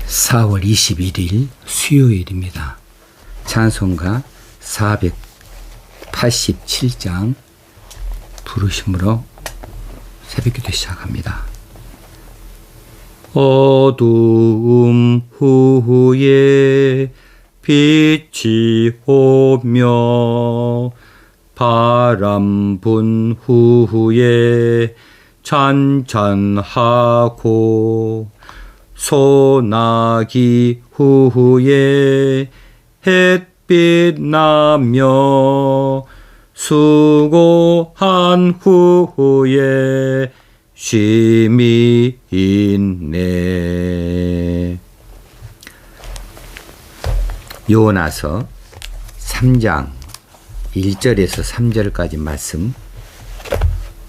4월 21일 수요일입니다. 찬송가 487장 부르심으로 새벽기도 시작합니다. 어두움 후에 빛이 오며 바람 분 후에 잔잔하고 소나기 후에 햇빛 나며 수고한 후에 쉼이 있네. 요나서 3장 1절에서 3절까지 말씀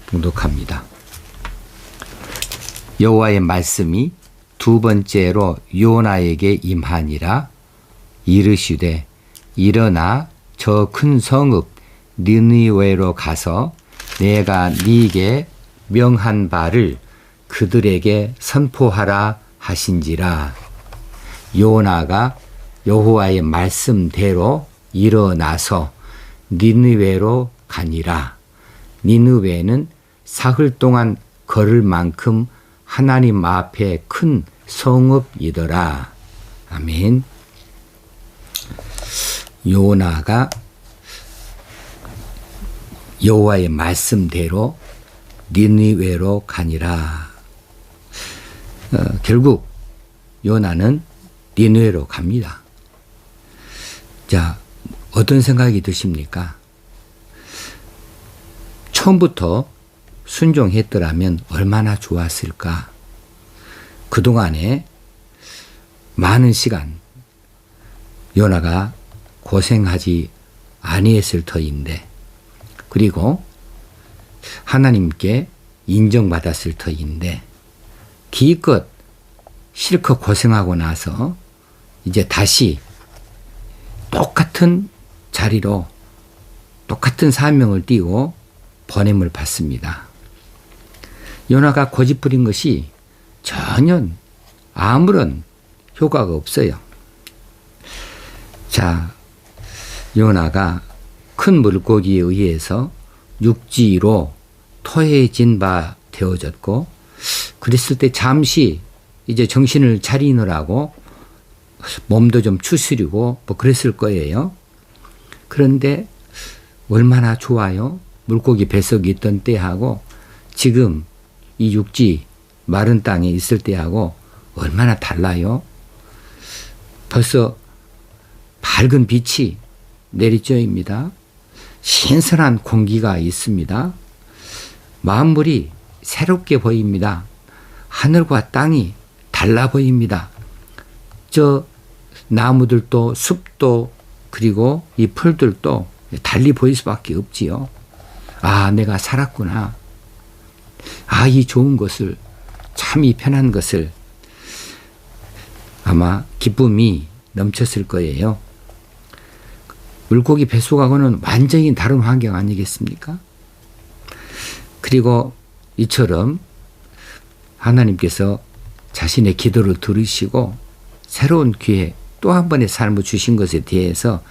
봉독합니다. 여호와의 말씀이 두 번째로 요나에게 임하니라. 이르시되 일어나 저 큰 성읍 니느웨로 가서 내가 네게 명한 바를 그들에게 선포하라 하신지라. 요나가 여호와의 말씀대로 일어나서 니느웨로 가니라. 니느웨는 사흘 동안 걸을 만큼 하나님 앞에 큰 성읍이더라. 아멘. 요나가 여호와의 말씀대로 니느웨로 가니라. 결국 요나는 니느웨로 갑니다. 자, 어떤 생각이 드십니까? 처음부터 순종했더라면 얼마나 좋았을까? 그동안에 많은 시간 요나가 고생하지 아니했을 터인데, 그리고 하나님께 인정받았을 터인데, 기껏 실컷 고생하고 나서 이제 다시 똑같은 자리로 똑같은 사명을 띠고 보냄을 받습니다. 요나가 고집부린 것이 전혀 아무런 효과가 없어요. 자, 요나가 큰 물고기에 의해서 육지로 토해진 바 되어졌고, 그랬을 때 잠시 이제 정신을 차리느라고 몸도 좀 추스리고 뭐 그랬을 거예요. 그런데 얼마나 좋아요? 물고기 뱃속에 있던 때하고 지금 이 육지 마른 땅에 있을 때하고 얼마나 달라요? 벌써 밝은 빛이 내리쬐입니다. 신선한 공기가 있습니다. 만물이 새롭게 보입니다. 하늘과 땅이 달라 보입니다. 저 나무들도 숲도 그리고 이 풀들도 달리 보일 수밖에 없지요. 아, 내가 살았구나. 아, 이 좋은 것을, 참 이 편한 것을. 아마 기쁨이 넘쳤을 거예요. 물고기 뱃속하고는 완전히 다른 환경 아니겠습니까? 그리고 이처럼 하나님께서 자신의 기도를 들으시고 새로운 기회, 또 한 번의 삶을 주신 것에 대해서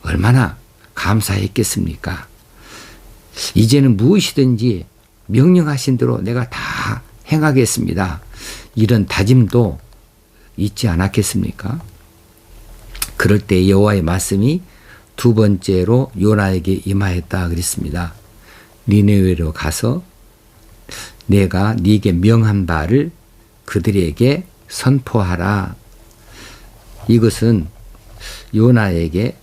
얼마나 감사했겠습니까? 이제는 무엇이든지 명령하신 대로 내가 다 행하겠습니다. 이런 다짐도 있지 않았겠습니까? 그럴 때 여호와의 말씀이 두 번째로 요나에게 임하였다 그랬습니다. 니느웨로 가서 내가 네게 명한 바를 그들에게 선포하라. 이것은 요나에게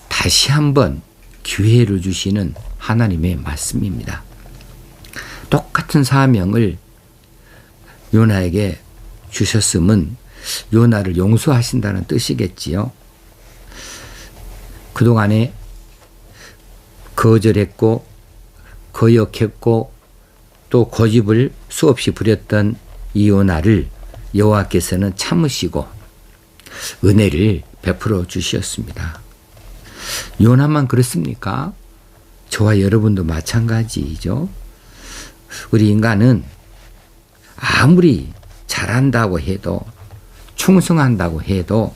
다시 한번 기회를 주시는 하나님의 말씀입니다. 똑같은 사명을 요나에게 주셨음은 요나를 용서하신다는 뜻이겠지요. 그동안에 거절했고 거역했고 또 고집을 수없이 부렸던 이 요나를 여호와께서는 참으시고 은혜를 베풀어 주셨습니다. 요나만 그렇습니까? 저와 여러분도 마찬가지죠. 우리 인간은 아무리 잘한다고 해도 충성한다고 해도,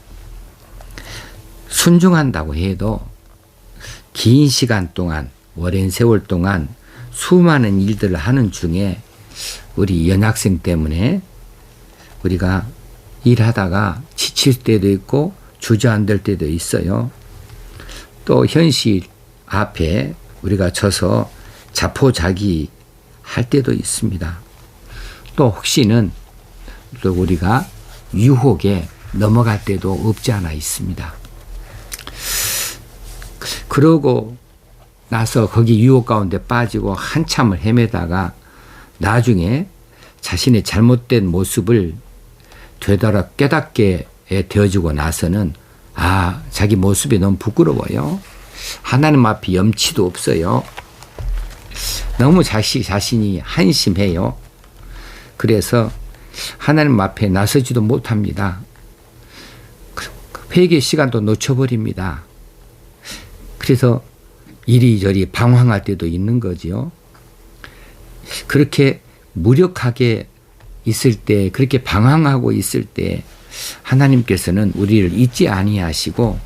순종한다고 해도 긴 시간 동안, 오랜 세월 동안 수많은 일들을 하는 중에 우리 연학생 때문에 우리가 일하다가 지칠 때도 있고 주저앉을 때도 있어요. 또 현실 앞에 우리가 져서 자포자기 할 때도 있습니다. 또 혹시는 또 우리가 유혹에 넘어갈 때도 없지 않아 있습니다. 그러고 나서 거기 유혹 가운데 빠지고 한참을 헤매다가 나중에 자신의 잘못된 모습을 되돌아 깨닫게 되어지고 나서는 자기 모습이 너무 부끄러워요. 하나님 앞에 염치도 없어요. 너무 자신이 한심해요. 그래서 하나님 앞에 나서지도 못합니다. 회개 시간도 놓쳐버립니다. 그래서 이리저리 방황할 때도 있는 거지요. 그렇게 무력하게 있을 때, 그렇게 방황하고 있을 때 하나님께서는 우리를 잊지 아니하시고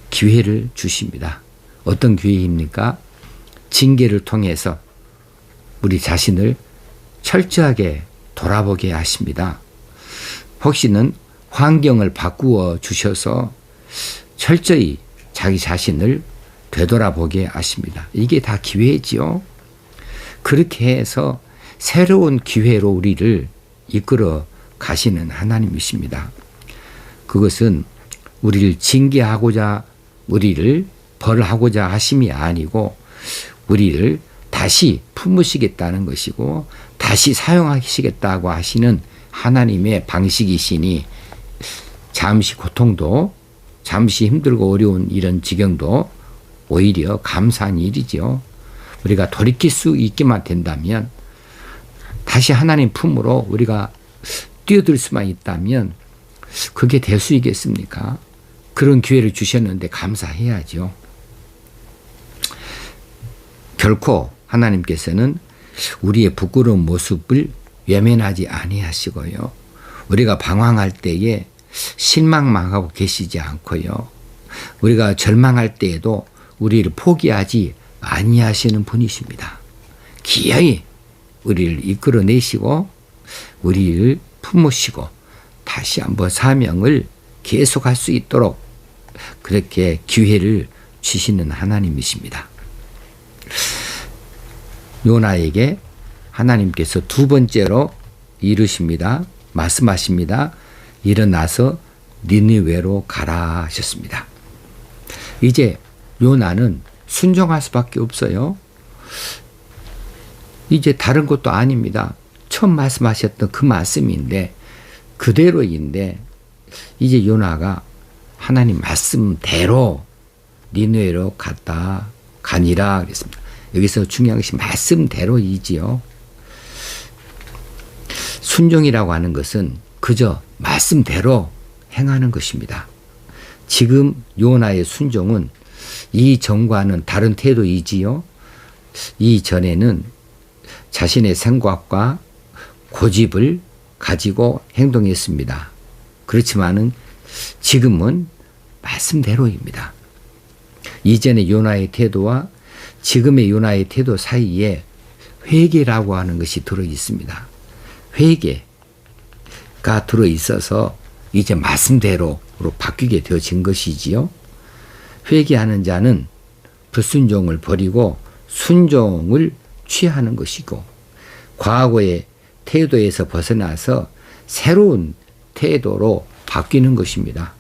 기회를 주십니다. 어떤 기회입니까? 징계를 통해서 우리 자신을 철저하게 돌아보게 하십니다. 혹시는 환경을 바꾸어 주셔서 철저히 자기 자신을 되돌아보게 하십니다. 이게 다 기회지요. 그렇게 해서 새로운 기회로 우리를 이끌어 가시는 하나님이십니다. 그것은 우리를 징계하고자, 우리를 벌하고자 하심이 아니고 우리를 다시 품으시겠다는 것이고 다시 사용하시겠다고 하시는 하나님의 방식이시니 잠시 고통도, 잠시 힘들고 어려운 이런 지경도 오히려 감사한 일이죠. 우리가 돌이킬 수 있기만 된다면, 다시 하나님 품으로 우리가 뛰어들 수만 있다면 그게 될 수 있겠습니까? 그런 기회를 주셨는데 감사해야죠. 결코 하나님께서는 우리의 부끄러운 모습을 외면하지 아니하시고요. 우리가 방황할 때에 실망만 하고 계시지 않고요. 우리가 절망할 때에도 우리를 포기하지 아니하시는 분이십니다. 기어이 우리를 이끌어내시고 우리를 품으시고 다시 한번 사명을 계속할 수 있도록 그렇게 기회를 주시는 하나님이십니다. 요나에게 하나님께서 두 번째로 이르십니다. 말씀하십니다. 일어나서 니느웨로 가라 하셨습니다. 이제 요나는 순종할 수밖에 없어요. 이제 다른 것도 아닙니다. 처음 말씀하셨던 그 말씀인데 그대로인데 이제 요나가 하나님 말씀대로 니느웨로 갔다 가니라 그랬습니다. 여기서 중요한 것이 말씀대로이지요. 순종이라고 하는 것은 그저 말씀대로 행하는 것입니다. 지금 요나의 순종은 이전과는 다른 태도이지요. 이전에는 자신의 생각과 고집을 가지고 행동했습니다. 그렇지만은 지금은 말씀대로입니다. 이전의 요나의 태도와 지금의 요나의 태도 사이에 회개라고 하는 것이 들어 있습니다. 회개가 들어 있어서 이제 말씀대로로 바뀌게 되어진 것이지요. 회개하는 자는 불순종을 버리고 순종을 취하는 것이고 과거의 태도에서 벗어나서 새로운 태도로 바뀌는 것입니다.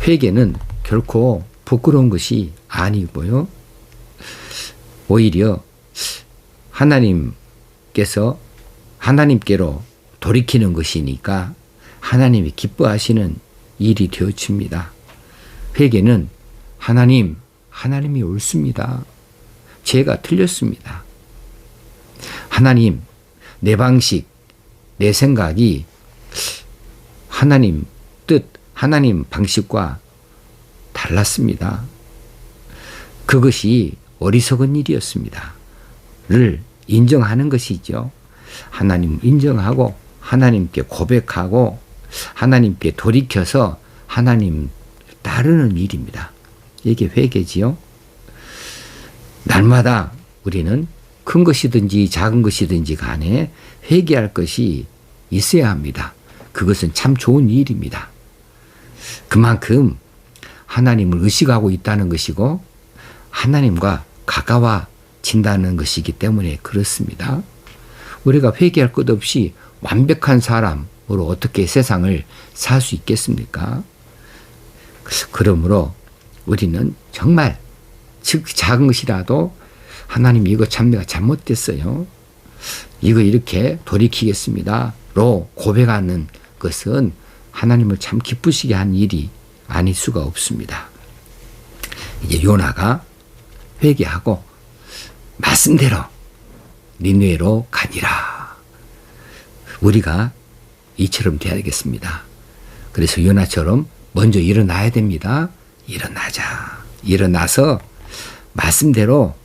회개는 결코 부끄러운 것이 아니고요. 오히려 하나님께로 돌이키는 것이니까 하나님이 기뻐하시는 일이 되어집니다. 회개는 하나님이 옳습니다. 제가 틀렸습니다. 하나님, 내 방식, 내 생각이 하나님 뜻, 하나님 방식과 달랐습니다. 그것이 어리석은 일이었습니다. 를 인정하는 것이죠. 하나님 인정하고 하나님께 고백하고 하나님께 돌이켜서 하나님 따르는 일입니다. 이게 회개지요. 날마다 우리는 큰 것이든지 작은 것이든지 간에 회개할 것이 있어야 합니다. 그것은 참 좋은 일입니다. 그만큼 하나님을 의식하고 있다는 것이고 하나님과 가까워진다는 것이기 때문에 그렇습니다. 우리가 회개할 것 없이 완벽한 사람으로 어떻게 세상을 살 수 있겠습니까? 그러므로 우리는 정말 작은 것이라도 하나님 이거 참 내가 잘못됐어요. 이거 이렇게 돌이키겠습니다.로 고백하는 것은 하나님을 참 기쁘시게 한 일이 아닐 수가 없습니다. 이제 요나가 회개하고 말씀대로 니느웨로 가니라. 우리가 이처럼 돼야 되겠습니다. 그래서 요나처럼 먼저 일어나야 됩니다. 일어나서 말씀대로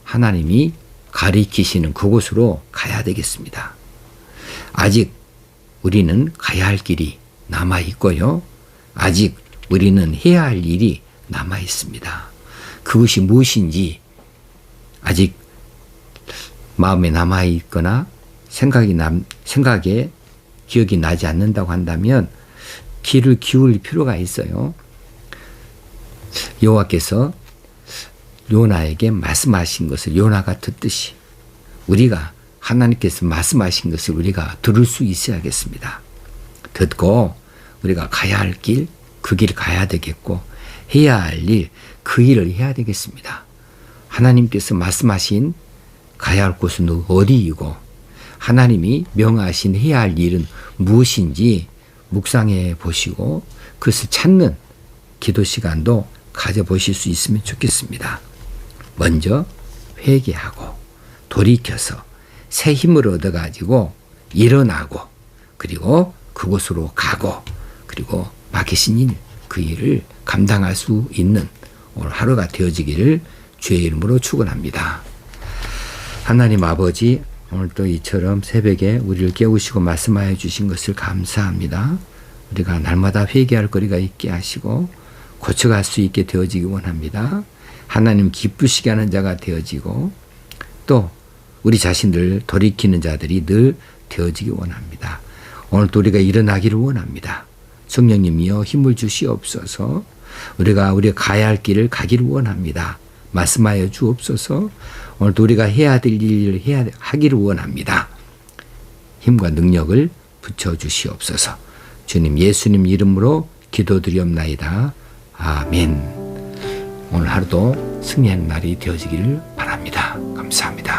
하나님이 가리키시는 그곳으로 가야 되겠습니다. 아직 우리는 가야 할 길이 남아 있고요. 아직 우리는 해야 할 일이 남아 있습니다. 그것이 무엇인지 아직 마음에 남아 있거나 생각에 기억이 나지 않는다고 한다면 귀를 기울일 필요가 있어요. 여호와께서 요나에게 말씀하신 것을 요나가 듣듯이 우리가 하나님께서 말씀하신 것을 우리가 들을 수 있어야겠습니다. 듣고 우리가 가야 할 길, 그 길 가야 되겠고 해야 할 일, 그 일을 해야 되겠습니다. 하나님께서 말씀하신 가야 할 곳은 어디이고 하나님이 명하신 해야 할 일은 무엇인지 묵상해 보시고 그것을 찾는 기도 시간도 가져보실 수 있으면 좋겠습니다. 먼저 회개하고 돌이켜서 새 힘을 얻어가지고 일어나고 그리고 그곳으로 가고 그리고 맡기신 일, 그 일을 감당할 수 있는 오늘 하루가 되어지기를 주의 이름으로 축원합니다. 하나님 아버지, 오늘도 이처럼 새벽에 우리를 깨우시고 말씀하여 주신 것을 감사합니다. 우리가 날마다 회개할 거리가 있게 하시고 고쳐갈 수 있게 되어지기 원합니다. 하나님 기쁘시게 하는 자가 되어지고 또 우리 자신들 돌이키는 자들이 늘 되어지기 원합니다. 오늘도 우리가 일어나기를 원합니다. 성령님이여 힘을 주시옵소서. 우리가 가야 할 길을 가기를 원합니다. 말씀하여 주옵소서. 오늘도 우리가 해야 될 일을 하기를 원합니다. 힘과 능력을 붙여주시옵소서. 주님 예수님 이름으로 기도드리옵나이다. 아멘. 오늘 하루도 승리하는 날이 되어지기를 바랍니다. 감사합니다.